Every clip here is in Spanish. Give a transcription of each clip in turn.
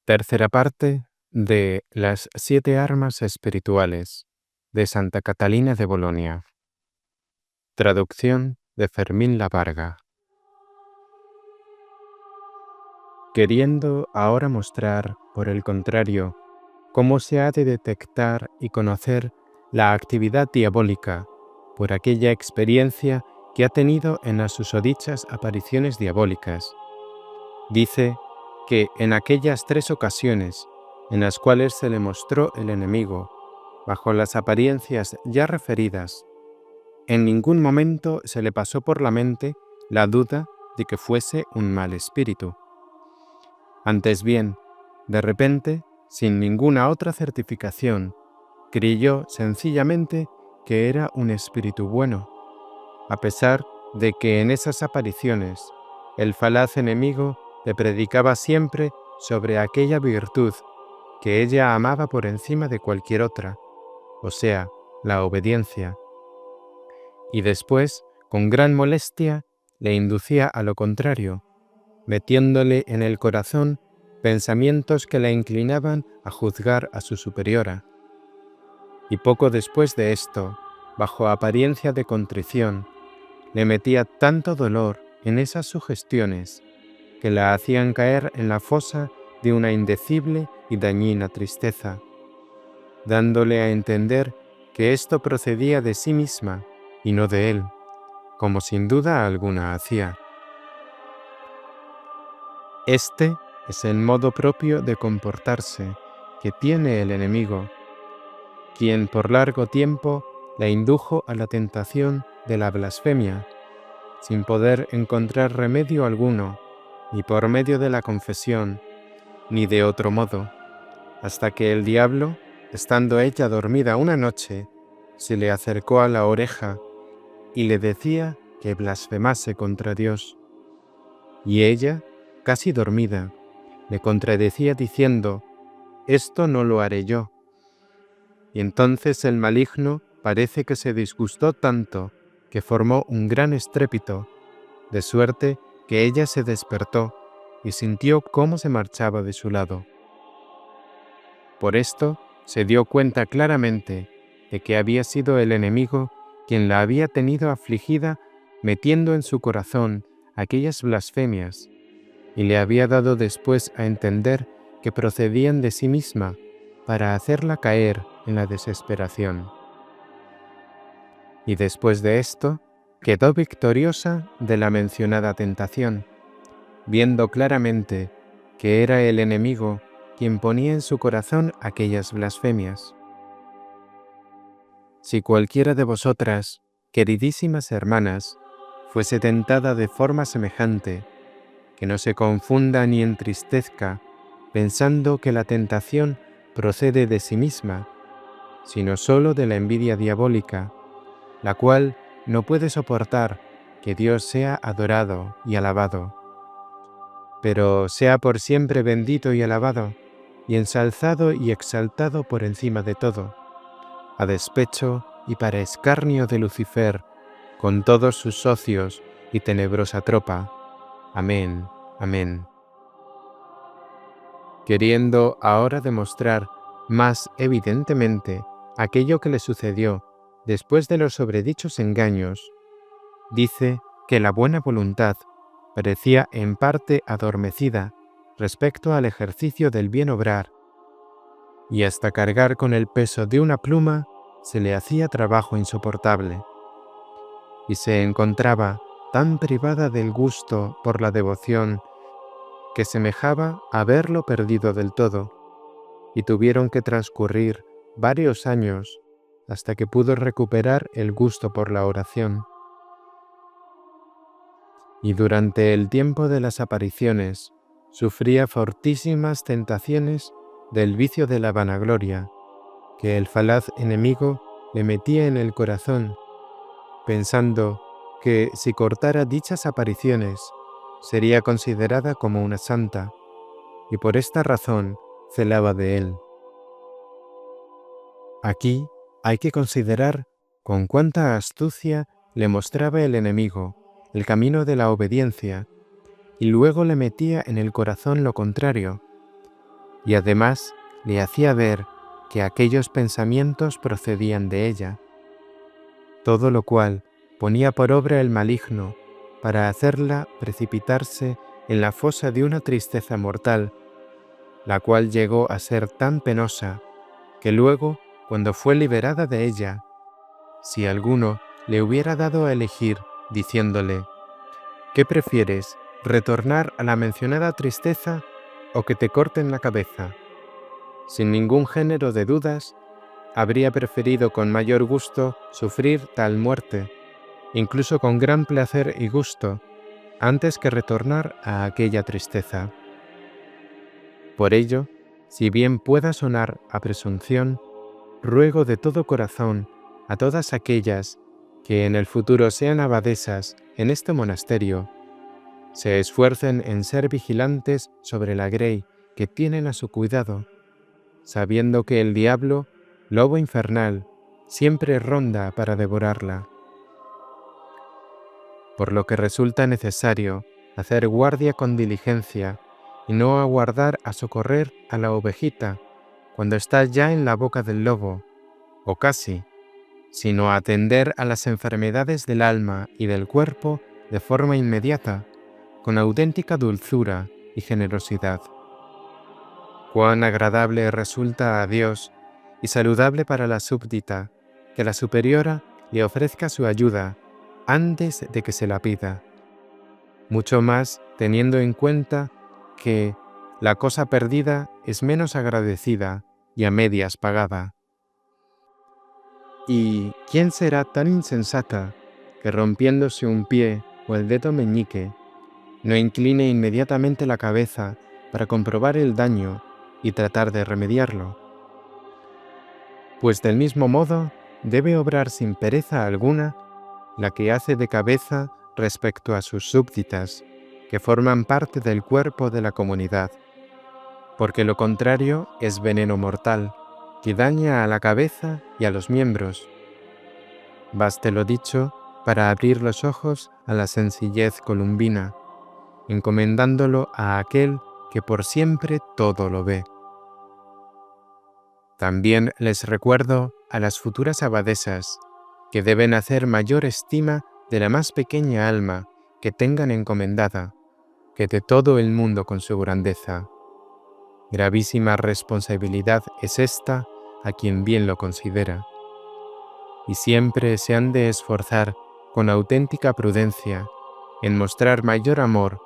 Tercera parte de Las 7 armas espirituales de Santa Catalina de Bolonia. Traducción de Fermín Lavarga. Queriendo ahora mostrar, por el contrario, cómo se ha de detectar y conocer la actividad diabólica por aquella experiencia que ha tenido en las susodichas apariciones diabólicas, dice que en aquellas 3 ocasiones en las cuales se le mostró el enemigo, bajo las apariencias ya referidas, en ningún momento se le pasó por la mente la duda de que fuese un mal espíritu. Antes bien, de repente, sin ninguna otra certificación, creyó sencillamente que era un espíritu bueno, a pesar de que en esas apariciones el falaz enemigo le predicaba siempre sobre aquella virtud que ella amaba por encima de cualquier otra, o sea, la obediencia. Y después, con gran molestia, le inducía a lo contrario, metiéndole en el corazón pensamientos que la inclinaban a juzgar a su superiora. Y poco después de esto, bajo apariencia de contrición, le metía tanto dolor en esas sugestiones que la hacían caer en la fosa de una indecible y dañina tristeza, dándole a entender que esto procedía de sí misma y no de él, como sin duda alguna hacía. Este es el modo propio de comportarse que tiene el enemigo, quien por largo tiempo la indujo a la tentación de la blasfemia, sin poder encontrar remedio alguno, ni por medio de la confesión, ni de otro modo, hasta que el diablo, estando ella dormida una noche, se le acercó a la oreja y le decía que blasfemase contra Dios. Y ella, casi dormida, le contradecía diciendo: «Esto no lo haré yo». Y entonces el maligno parece que se disgustó tanto que formó un gran estrépito, de suerte que ella se despertó y sintió cómo se marchaba de su lado. Por esto se dio cuenta claramente de que había sido el enemigo quien la había tenido afligida, metiendo en su corazón aquellas blasfemias, y le había dado después a entender que procedían de sí misma para hacerla caer en la desesperación. Y después de esto, quedó victoriosa de la mencionada tentación, viendo claramente que era el enemigo quien ponía en su corazón aquellas blasfemias. Si cualquiera de vosotras, queridísimas hermanas, fuese tentada de forma semejante, que no se confunda ni entristezca, pensando que la tentación procede de sí misma, sino sólo de la envidia diabólica, la cual no puede soportar que Dios sea adorado y alabado. Pero sea por siempre bendito y alabado, y ensalzado y exaltado por encima de todo, a despecho y para escarnio de Lucifer, con todos sus socios y tenebrosa tropa. Amén, amén. Queriendo ahora demostrar más evidentemente aquello que le sucedió después de los sobredichos engaños, dice que la buena voluntad parecía en parte adormecida respecto al ejercicio del bien obrar, y hasta cargar con el peso de una pluma se le hacía trabajo insoportable, y se encontraba tan privada del gusto por la devoción que semejaba haberlo perdido del todo, y tuvieron que transcurrir varios años hasta que pudo recuperar el gusto por la oración. Y durante el tiempo de las apariciones sufría fortísimas tentaciones del vicio de la vanagloria, que el falaz enemigo le metía en el corazón, pensando que si cortara dichas apariciones sería considerada como una santa, y por esta razón celaba de él. Aquí hay que considerar con cuánta astucia le mostraba el enemigo el camino de la obediencia, y luego le metía en el corazón lo contrario, y además le hacía ver que aquellos pensamientos procedían de ella, todo lo cual ponía por obra el maligno para hacerla precipitarse en la fosa de una tristeza mortal, la cual llegó a ser tan penosa que luego, cuando fue liberada de ella, si alguno le hubiera dado a elegir, diciéndole: ¿qué prefieres, retornar a la mencionada tristeza o que te corten la cabeza? Sin ningún género de dudas, habría preferido con mayor gusto sufrir tal muerte, incluso con gran placer y gusto, antes que retornar a aquella tristeza. Por ello, si bien pueda sonar a presunción, ruego de todo corazón a todas aquellas que en el futuro sean abadesas en este monasterio, se esfuercen en ser vigilantes sobre la grey que tienen a su cuidado, sabiendo que el diablo, lobo infernal, siempre ronda para devorarla. Por lo que resulta necesario hacer guardia con diligencia y no aguardar a socorrer a la ovejita cuando está ya en la boca del lobo, o casi, sino atender a las enfermedades del alma y del cuerpo de forma inmediata, con auténtica dulzura y generosidad. Cuán agradable resulta a Dios y saludable para la súbdita que la superiora le ofrezca su ayuda antes de que se la pida, mucho más teniendo en cuenta que la cosa perdida es menos agradecida y a medias pagada. ¿Y quién será tan insensata que rompiéndose un pie o el dedo meñique, no incline inmediatamente la cabeza para comprobar el daño y tratar de remediarlo? Pues del mismo modo debe obrar sin pereza alguna la que hace de cabeza respecto a sus súbditas, que forman parte del cuerpo de la comunidad, porque lo contrario es veneno mortal, que daña a la cabeza y a los miembros. Baste lo dicho para abrir los ojos a la sencillez columbina, encomendándolo a aquel que por siempre todo lo ve. También les recuerdo a las futuras abadesas que deben hacer mayor estima de la más pequeña alma que tengan encomendada, que de todo el mundo con su grandeza. Gravísima responsabilidad es esta a quien bien lo considera. Y siempre se han de esforzar con auténtica prudencia en mostrar mayor amor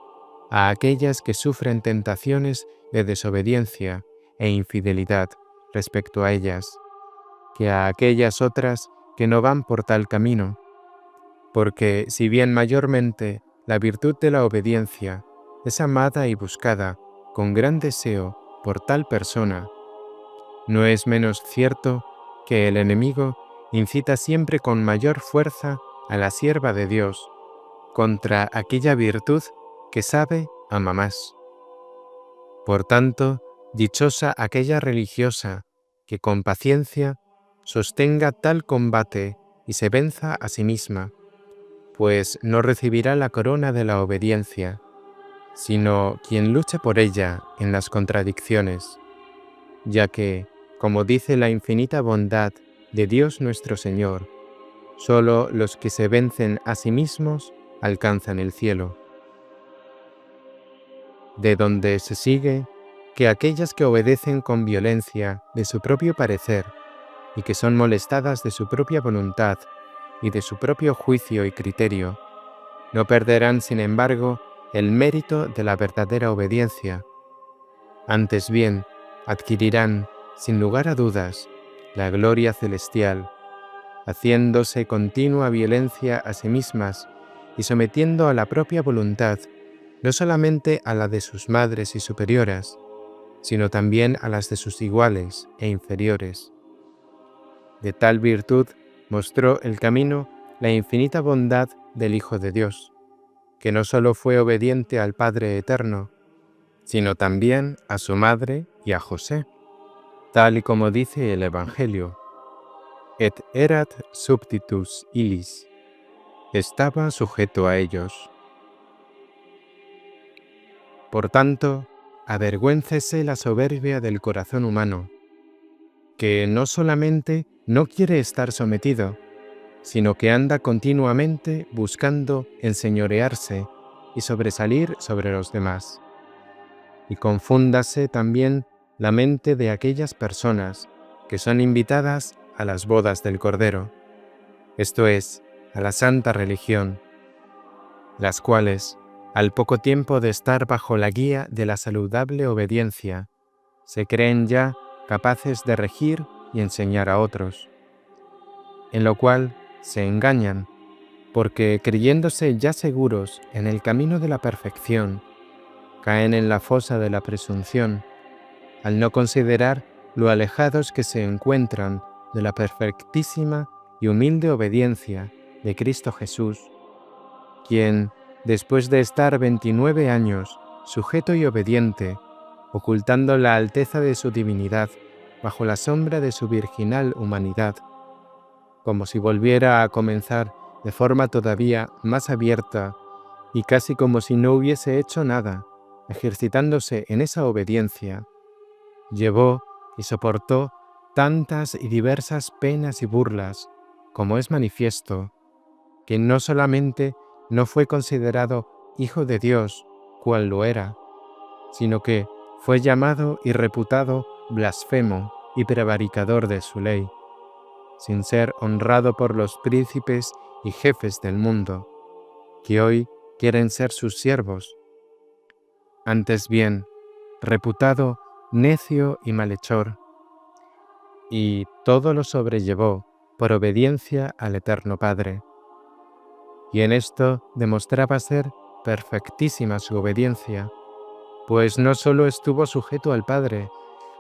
a aquellas que sufren tentaciones de desobediencia e infidelidad respecto a ellas, que a aquellas otras que no van por tal camino, porque si bien mayormente la virtud de la obediencia es amada y buscada con gran deseo por tal persona, no es menos cierto que el enemigo incita siempre con mayor fuerza a la sierva de Dios contra aquella virtud que sabe ama más. Por tanto, dichosa aquella religiosa que con paciencia sostenga tal combate y se venza a sí misma, pues no recibirá la corona de la obediencia, sino quien luche por ella en las contradicciones, ya que, como dice la infinita bondad de Dios nuestro Señor, solo los que se vencen a sí mismos alcanzan el cielo. De donde se sigue que aquellas que obedecen con violencia de su propio parecer y que son molestadas de su propia voluntad y de su propio juicio y criterio, no perderán, sin embargo, el mérito de la verdadera obediencia. Antes bien, adquirirán, sin lugar a dudas, la gloria celestial, haciéndose continua violencia a sí mismas y sometiendo a la propia voluntad, no solamente a la de sus madres y superioras, sino también a las de sus iguales e inferiores. De tal virtud mostró el camino la infinita bondad del Hijo de Dios, que no solo fue obediente al Padre Eterno, sino también a su madre y a José, tal y como dice el Evangelio: et erat subditus illis, estaba sujeto a ellos. Por tanto, avergüéncese la soberbia del corazón humano, que no solamente no quiere estar sometido, sino que anda continuamente buscando enseñorearse y sobresalir sobre los demás. Y confúndase también la mente de aquellas personas que son invitadas a las bodas del Cordero, esto es, a la santa religión, las cuales, al poco tiempo de estar bajo la guía de la saludable obediencia, se creen ya capaces de regir y enseñar a otros, en lo cual se engañan, porque creyéndose ya seguros en el camino de la perfección, caen en la fosa de la presunción, al no considerar lo alejados que se encuentran de la perfectísima y humilde obediencia de Cristo Jesús, quien, después de estar 29 años sujeto y obediente, ocultando la alteza de su divinidad bajo la sombra de su virginal humanidad, como si volviera a comenzar de forma todavía más abierta y casi como si no hubiese hecho nada, ejercitándose en esa obediencia, llevó y soportó tantas y diversas penas y burlas, como es manifiesto, que no solamente no fue considerado Hijo de Dios, cual lo era, sino que fue llamado y reputado blasfemo y prevaricador de su ley, sin ser honrado por los príncipes y jefes del mundo, que hoy quieren ser sus siervos. Antes bien, reputado necio y malhechor, y todo lo sobrellevó por obediencia al Eterno Padre. Y en esto demostraba ser perfectísima su obediencia, pues no solo estuvo sujeto al Padre,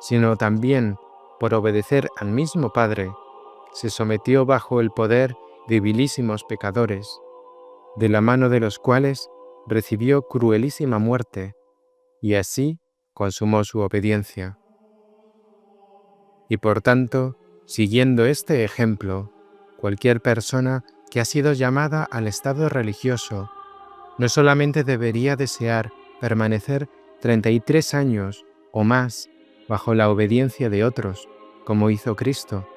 sino también, por obedecer al mismo Padre, se sometió bajo el poder de vilísimos pecadores, de la mano de los cuales recibió cruelísima muerte, y así consumó su obediencia. Y por tanto, siguiendo este ejemplo, cualquier persona que ha sido llamada al estado religioso no solamente debería desear permanecer 33 años o más bajo la obediencia de otros, como hizo Cristo,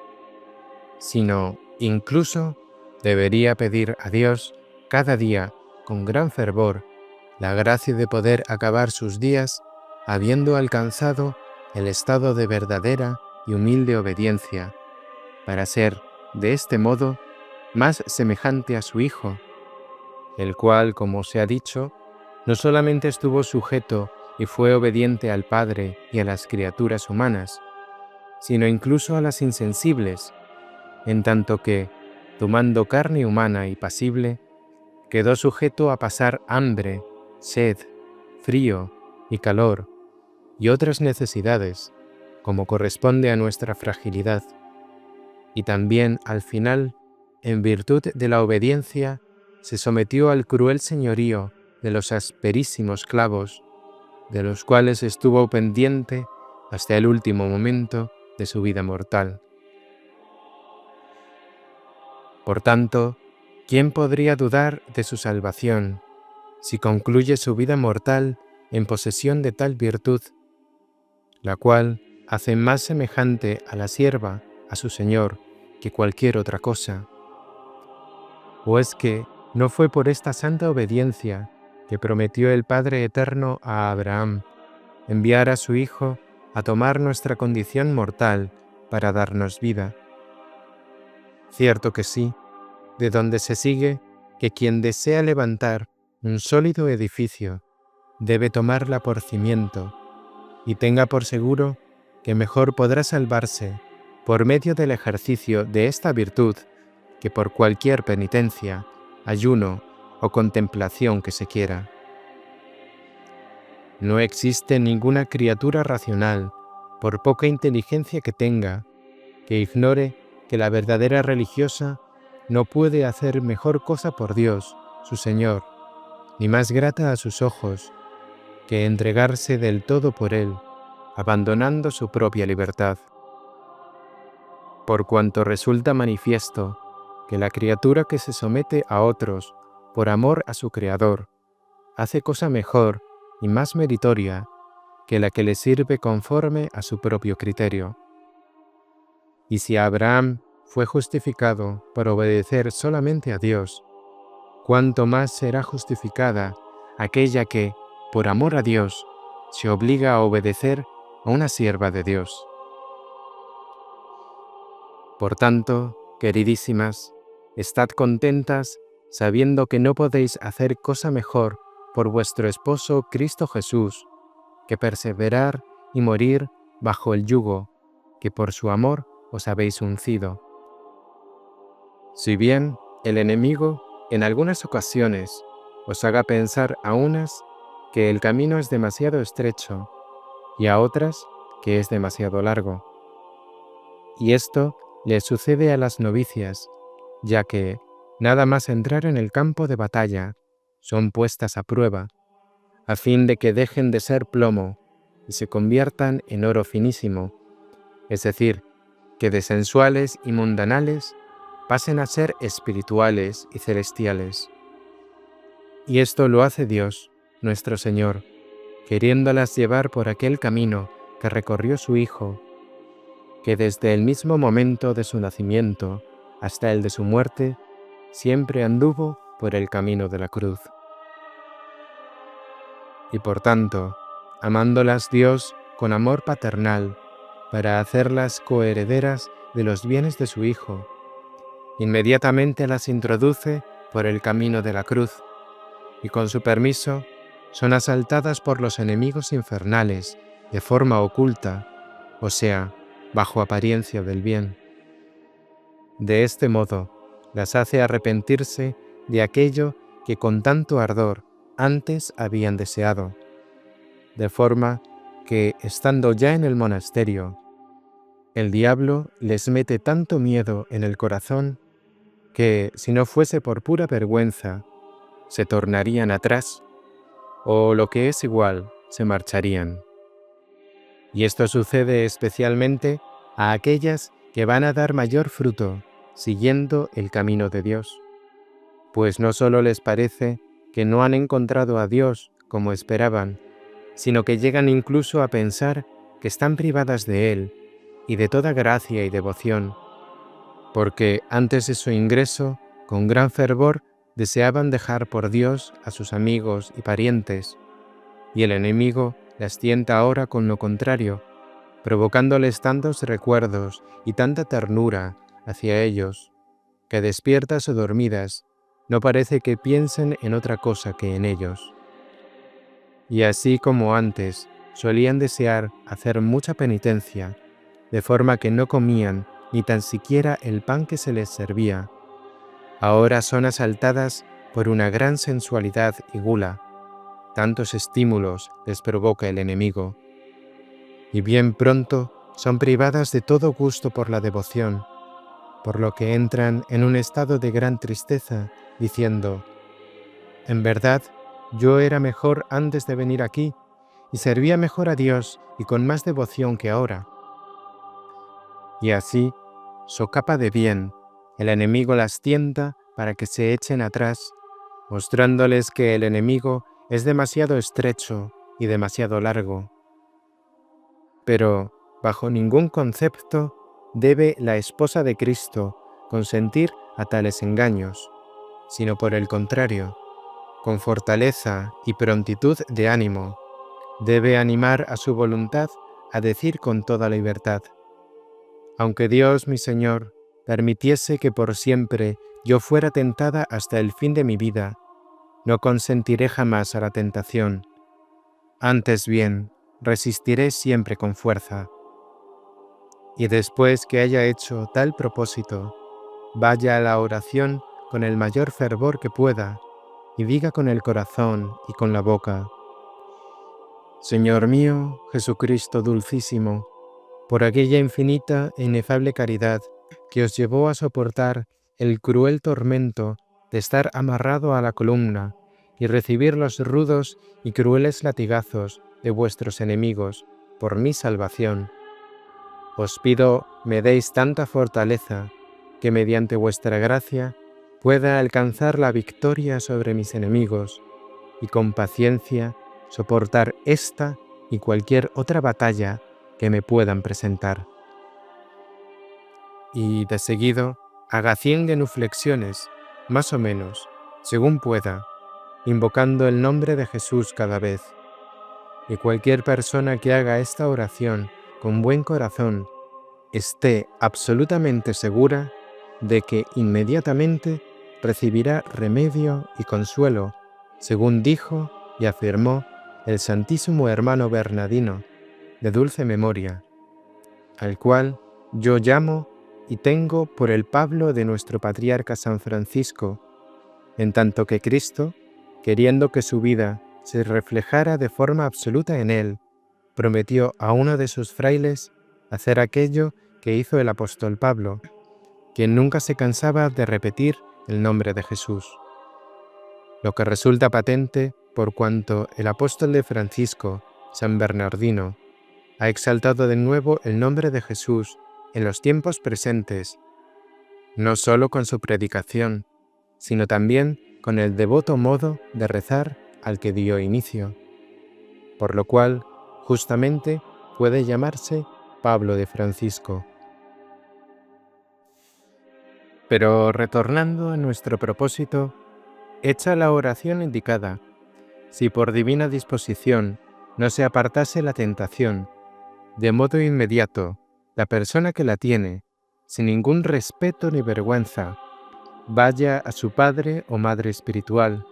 sino incluso debería pedir a Dios cada día con gran fervor la gracia de poder acabar sus días habiendo alcanzado el estado de verdadera y humilde obediencia, para ser, de este modo, más semejante a su Hijo, el cual, como se ha dicho, no solamente estuvo sujeto y fue obediente al Padre y a las criaturas humanas, sino incluso a las insensibles, en tanto que, tomando carne humana y pasible, quedó sujeto a pasar hambre, sed, frío y calor, y otras necesidades, como corresponde a nuestra fragilidad, y también, al final, en virtud de la obediencia, se sometió al cruel señorío de los asperísimos clavos, de los cuales estuvo pendiente hasta el último momento de su vida mortal. Por tanto, ¿quién podría dudar de su salvación si concluye su vida mortal en posesión de tal virtud, la cual hace más semejante a la sierva a su Señor que cualquier otra cosa? ¿O es que no fue por esta santa obediencia que prometió el Padre Eterno a Abraham enviar a su Hijo a tomar nuestra condición mortal para darnos vida? Cierto que sí, de donde se sigue que quien desea levantar un sólido edificio debe tomarla por cimiento, y tenga por seguro que mejor podrá salvarse por medio del ejercicio de esta virtud que por cualquier penitencia, ayuno o contemplación que se quiera. No existe ninguna criatura racional, por poca inteligencia que tenga, que ignore que la verdadera religiosa no puede hacer mejor cosa por Dios, su Señor, ni más grata a sus ojos, que entregarse del todo por Él, abandonando su propia libertad. Por cuanto resulta manifiesto que la criatura que se somete a otros por amor a su Creador, hace cosa mejor y más meritoria que la que le sirve conforme a su propio criterio. Y si Abraham fue justificado por obedecer solamente a Dios, cuánto más será justificada aquella que, por amor a Dios, se obliga a obedecer a una sierva de Dios. Por tanto, queridísimas, estad contentas sabiendo que no podéis hacer cosa mejor por vuestro esposo Cristo Jesús que perseverar y morir bajo el yugo que por su amor os habéis uncido. Si bien el enemigo en algunas ocasiones os haga pensar a unas que el camino es demasiado estrecho y a otras que es demasiado largo. Y esto le sucede a las novicias, ya que, nada más entrar en el campo de batalla, son puestas a prueba, a fin de que dejen de ser plomo y se conviertan en oro finísimo, es decir, que de sensuales y mundanales pasen a ser espirituales y celestiales. Y esto lo hace Dios, nuestro Señor, queriéndolas llevar por aquel camino que recorrió su Hijo, que desde el mismo momento de su nacimiento hasta el de su muerte, siempre anduvo por el camino de la cruz. Y por tanto, amándolas Dios con amor paternal, para hacerlas coherederas de los bienes de su Hijo, inmediatamente las introduce por el camino de la cruz, y con su permiso son asaltadas por los enemigos infernales de forma oculta, o sea, bajo apariencia del bien. De este modo, las hace arrepentirse de aquello que con tanto ardor antes habían deseado, de forma que, estando ya en el monasterio, el diablo les mete tanto miedo en el corazón que, si no fuese por pura vergüenza, se tornarían atrás, o lo que es igual, se marcharían. Y esto sucede especialmente a aquellas que van a dar mayor fruto siguiendo el camino de Dios, pues no solo les parece que no han encontrado a Dios como esperaban, sino que llegan incluso a pensar que están privadas de Él y de toda gracia y devoción, porque antes de su ingreso, con gran fervor, deseaban dejar por Dios a sus amigos y parientes, y el enemigo las tienta ahora con lo contrario, provocándoles tantos recuerdos y tanta ternura hacia ellos, que despiertas o dormidas, no parece que piensen en otra cosa que en ellos. Y así como antes solían desear hacer mucha penitencia, de forma que no comían ni tan siquiera el pan que se les servía, ahora son asaltadas por una gran sensualidad y gula. Tantos estímulos les provoca el enemigo. Y bien pronto son privadas de todo gusto por la devoción, por lo que entran en un estado de gran tristeza, diciendo: en verdad, yo era mejor antes de venir aquí, y servía mejor a Dios y con más devoción que ahora. Y así, socapa de bien, el enemigo las tienta para que se echen atrás, mostrándoles que el enemigo es demasiado estrecho y demasiado largo. Pero, bajo ningún concepto, debe la esposa de Cristo consentir a tales engaños, sino por el contrario, con fortaleza y prontitud de ánimo, debe animar a su voluntad a decir con toda libertad: aunque Dios, mi Señor, permitiese que por siempre yo fuera tentada hasta el fin de mi vida, no consentiré jamás a la tentación. Antes bien, resistiré siempre con fuerza. Y después que haya hecho tal propósito, vaya a la oración con el mayor fervor que pueda, y diga con el corazón y con la boca: Señor mío, Jesucristo dulcísimo, por aquella infinita e inefable caridad que os llevó a soportar el cruel tormento de estar amarrado a la columna y recibir los rudos y crueles latigazos de vuestros enemigos por mi salvación, os pido me deis tanta fortaleza que mediante vuestra gracia pueda alcanzar la victoria sobre mis enemigos y con paciencia soportar esta y cualquier otra batalla que me puedan presentar. Y de seguido, haga 100 genuflexiones, más o menos, según pueda, invocando el nombre de Jesús cada vez. Y cualquier persona que haga esta oración con buen corazón esté absolutamente segura de que inmediatamente recibirá remedio y consuelo, según dijo y afirmó el Santísimo Hermano Bernardino, de dulce memoria, al cual yo llamo y tengo por el Pablo de nuestro patriarca San Francisco, en tanto que Cristo, queriendo que su vida se reflejara de forma absoluta en él, prometió a uno de sus frailes hacer aquello que hizo el apóstol Pablo, quien nunca se cansaba de repetir el nombre de Jesús. Lo que resulta patente por cuanto el apóstol de Francisco, San Bernardino, ha exaltado de nuevo el nombre de Jesús en los tiempos presentes, no solo con su predicación, sino también con el devoto modo de rezar al que dio inicio, por lo cual justamente puede llamarse Pablo de Francisco. Pero retornando a nuestro propósito, hecha la oración indicada, si por divina disposición no se apartase la tentación, de modo inmediato, la persona que la tiene, sin ningún respeto ni vergüenza, vaya a su padre o madre espiritual,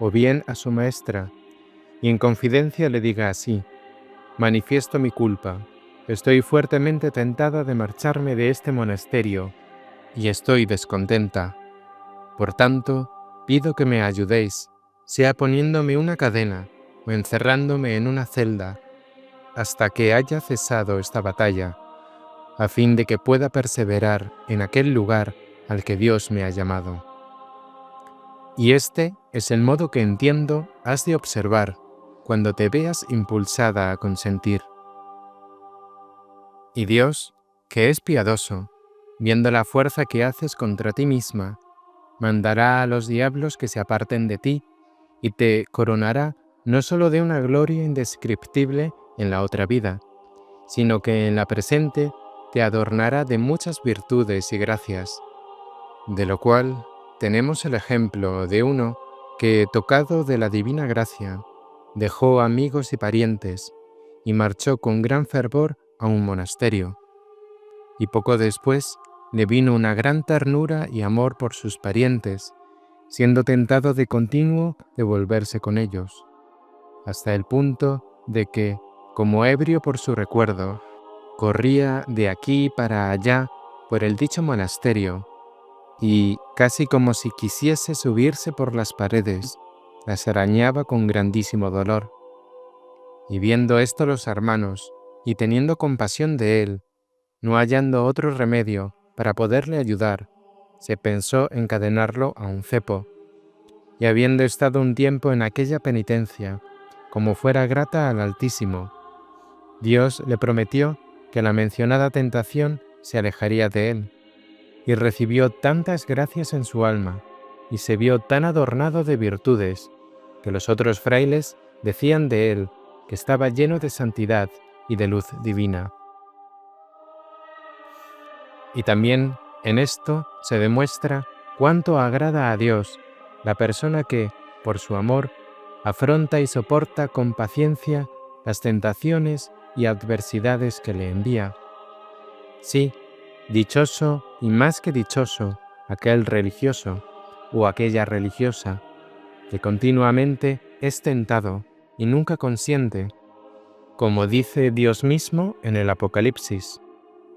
o bien a su maestra, y en confidencia le diga así: manifiesto mi culpa, estoy fuertemente tentada de marcharme de este monasterio, y estoy descontenta. Por tanto, pido que me ayudéis, sea poniéndome una cadena o encerrándome en una celda, hasta que haya cesado esta batalla, a fin de que pueda perseverar en aquel lugar al que Dios me ha llamado. Y este es el modo que entiendo has de observar cuando te veas impulsada a consentir. Y Dios, que es piadoso, viendo la fuerza que haces contra ti misma, mandará a los diablos que se aparten de ti y te coronará no solo de una gloria indescriptible en la otra vida, sino que en la presente te adornará de muchas virtudes y gracias, de lo cual tenemos el ejemplo de uno que, tocado de la divina gracia, dejó amigos y parientes y marchó con gran fervor a un monasterio, y poco después le vino una gran ternura y amor por sus parientes, siendo tentado de continuo de volverse con ellos, hasta el punto de que, como ebrio por su recuerdo, corría de aquí para allá por el dicho monasterio, y, casi como si quisiese subirse por las paredes, las arañaba con grandísimo dolor. Y viendo esto los hermanos, y teniendo compasión de él, no hallando otro remedio para poderle ayudar, se pensó encadenarlo a un cepo, y habiendo estado un tiempo en aquella penitencia, como fuera grata al Altísimo, Dios le prometió que la mencionada tentación se alejaría de él, y recibió tantas gracias en su alma, y se vio tan adornado de virtudes, que los otros frailes decían de él que estaba lleno de santidad y de luz divina. Y también en esto se demuestra cuánto agrada a Dios la persona que, por su amor, afronta y soporta con paciencia las tentaciones y adversidades que le envía. Sí, dichoso y más que dichoso aquel religioso o aquella religiosa que continuamente es tentado y nunca consiente, como dice Dios mismo en el Apocalipsis: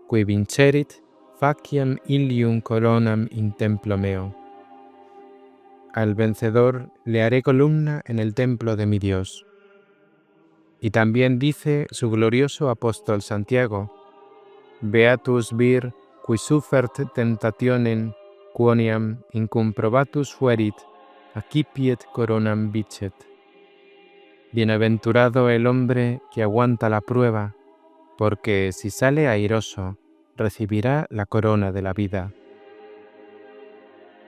qui vincerit faciam ilium coronam in templo meo. Al vencedor le haré columna en el templo de mi Dios. Y también dice su glorioso apóstol Santiago: Beatus vir qui suffert tentationem quoniam incumprobatus fuerit, accipiet coronam vicet. Bienaventurado el hombre que aguanta la prueba, porque si sale airoso, recibirá la corona de la vida.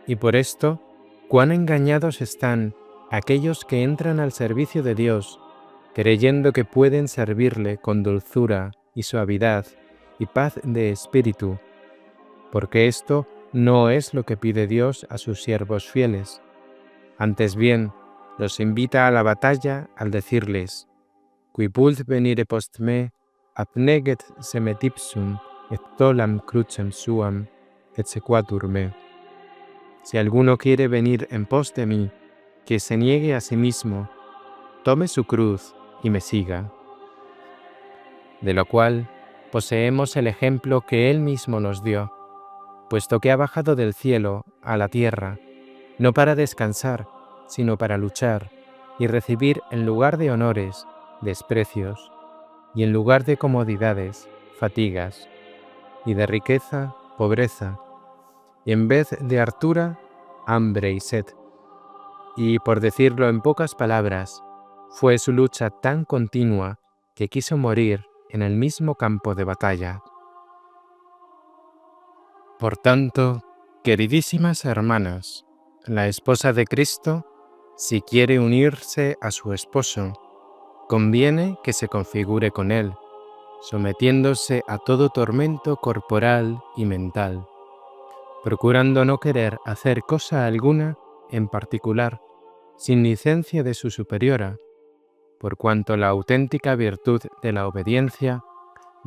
Y por esto, cuán engañados están aquellos que entran al servicio de Dios, creyendo que pueden servirle con dulzura y suavidad y paz de espíritu, porque esto no es lo que pide Dios a sus siervos fieles. Antes bien, los invita a la batalla al decirles: Qui vult venire post me, abneget semet ipsum, et tolam crucem suam, et sequatur me. Si alguno quiere venir en pos de mí, que se niegue a sí mismo, tome su cruz y me siga. De lo cual poseemos el ejemplo que Él mismo nos dio, puesto que ha bajado del cielo a la tierra, no para descansar, sino para luchar y recibir en lugar de honores, desprecios, y en lugar de comodidades, fatigas, y de riqueza, pobreza, y en vez de hartura, hambre y sed. Y, por decirlo en pocas palabras, fue su lucha tan continua que quiso morir en el mismo campo de batalla. Por tanto, queridísimas hermanas, la esposa de Cristo, si quiere unirse a su esposo, conviene que se configure con él, sometiéndose a todo tormento corporal y mental, procurando no querer hacer cosa alguna en particular, sin licencia de su superiora, por cuanto la auténtica virtud de la obediencia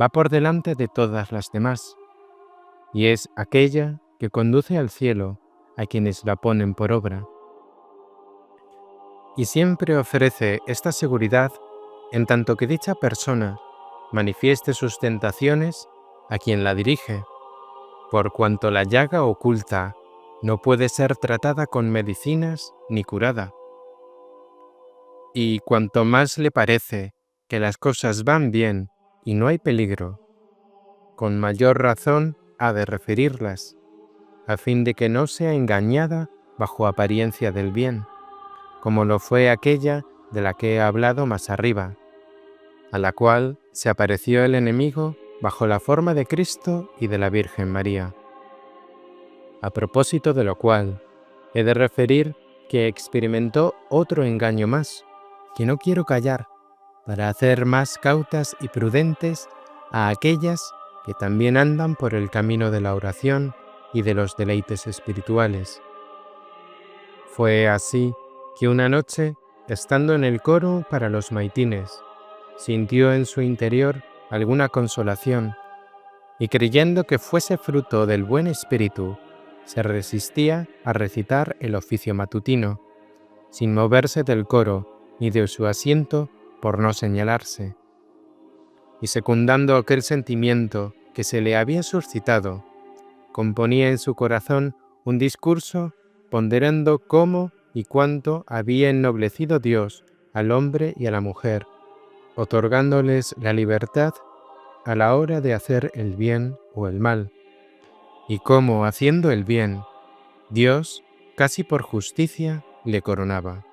va por delante de todas las demás, y es aquella que conduce al cielo a quienes la ponen por obra. Y siempre ofrece esta seguridad en tanto que dicha persona manifieste sus tentaciones a quien la dirige, por cuanto la llaga oculta no puede ser tratada con medicinas ni curada. Y cuanto más le parece que las cosas van bien y no hay peligro, con mayor razón ha de referirlas, a fin de que no sea engañada bajo apariencia del bien, como lo fue aquella de la que he hablado más arriba, a la cual se apareció el enemigo bajo la forma de Cristo y de la Virgen María. A propósito de lo cual, he de referir que experimentó otro engaño más, que no quiero callar, para hacer más cautas y prudentes a aquellas que también andan por el camino de la oración y de los deleites espirituales. Fue así que una noche, estando en el coro para los maitines, sintió en su interior alguna consolación, y creyendo que fuese fruto del buen espíritu, se resistía a recitar el oficio matutino, sin moverse del coro ni de su asiento por no señalarse. Y secundando aquel sentimiento que se le había suscitado, componía en su corazón un discurso ponderando cómo y cuánto había ennoblecido Dios al hombre y a la mujer, otorgándoles la libertad a la hora de hacer el bien o el mal, y cómo, haciendo el bien, Dios, casi por justicia, le coronaba.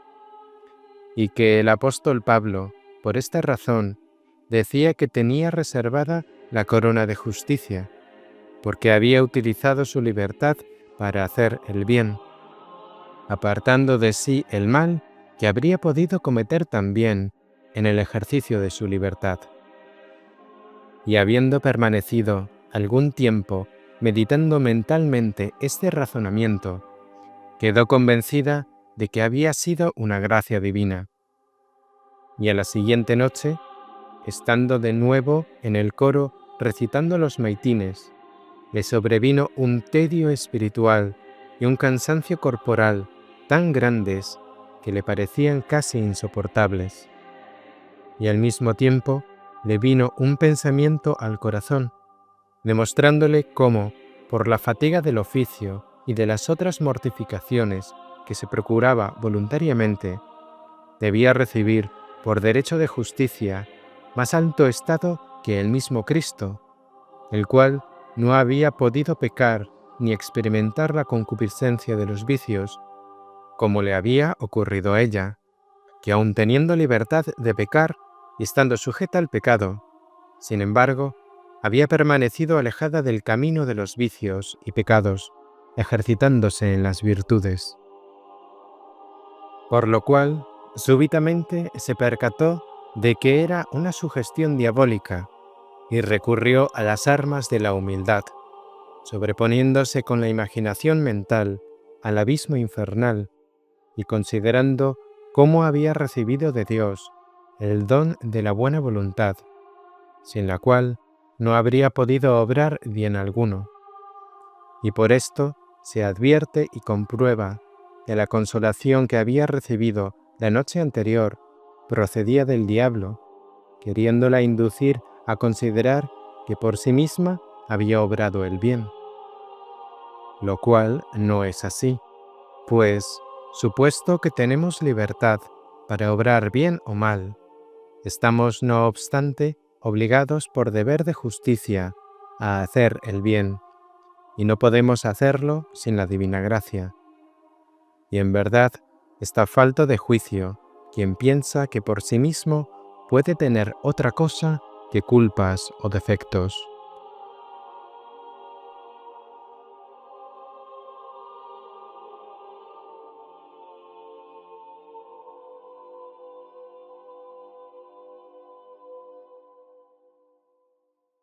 Y que el apóstol Pablo, por esta razón, decía que tenía reservada la corona de justicia, porque había utilizado su libertad para hacer el bien, apartando de sí el mal que habría podido cometer también en el ejercicio de su libertad. Y habiendo permanecido algún tiempo meditando mentalmente este razonamiento, quedó convencida de que había sido una gracia divina. Y a la siguiente noche, estando de nuevo en el coro recitando los maitines, le sobrevino un tedio espiritual y un cansancio corporal tan grandes que le parecían casi insoportables. Y al mismo tiempo le vino un pensamiento al corazón, demostrándole cómo, por la fatiga del oficio y de las otras mortificaciones que se procuraba voluntariamente, debía recibir, por derecho de justicia, más alto estado que el mismo Cristo, el cual no había podido pecar ni experimentar la concupiscencia de los vicios, como le había ocurrido a ella, que aun teniendo libertad de pecar y estando sujeta al pecado, sin embargo, había permanecido alejada del camino de los vicios y pecados, ejercitándose en las virtudes. Por lo cual, súbitamente se percató de que era una sugestión diabólica y recurrió a las armas de la humildad, sobreponiéndose con la imaginación mental al abismo infernal y considerando cómo había recibido de Dios el don de la buena voluntad, sin la cual no habría podido obrar bien alguno. Y por esto se advierte y comprueba que la consolación que había recibido la noche anterior procedía del diablo, queriéndola inducir a considerar que por sí misma había obrado el bien. Lo cual no es así, pues, supuesto que tenemos libertad para obrar bien o mal, estamos no obstante obligados por deber de justicia a hacer el bien, y no podemos hacerlo sin la divina gracia. Y en verdad está falto de juicio quien piensa que por sí mismo puede tener otra cosa que culpas o defectos.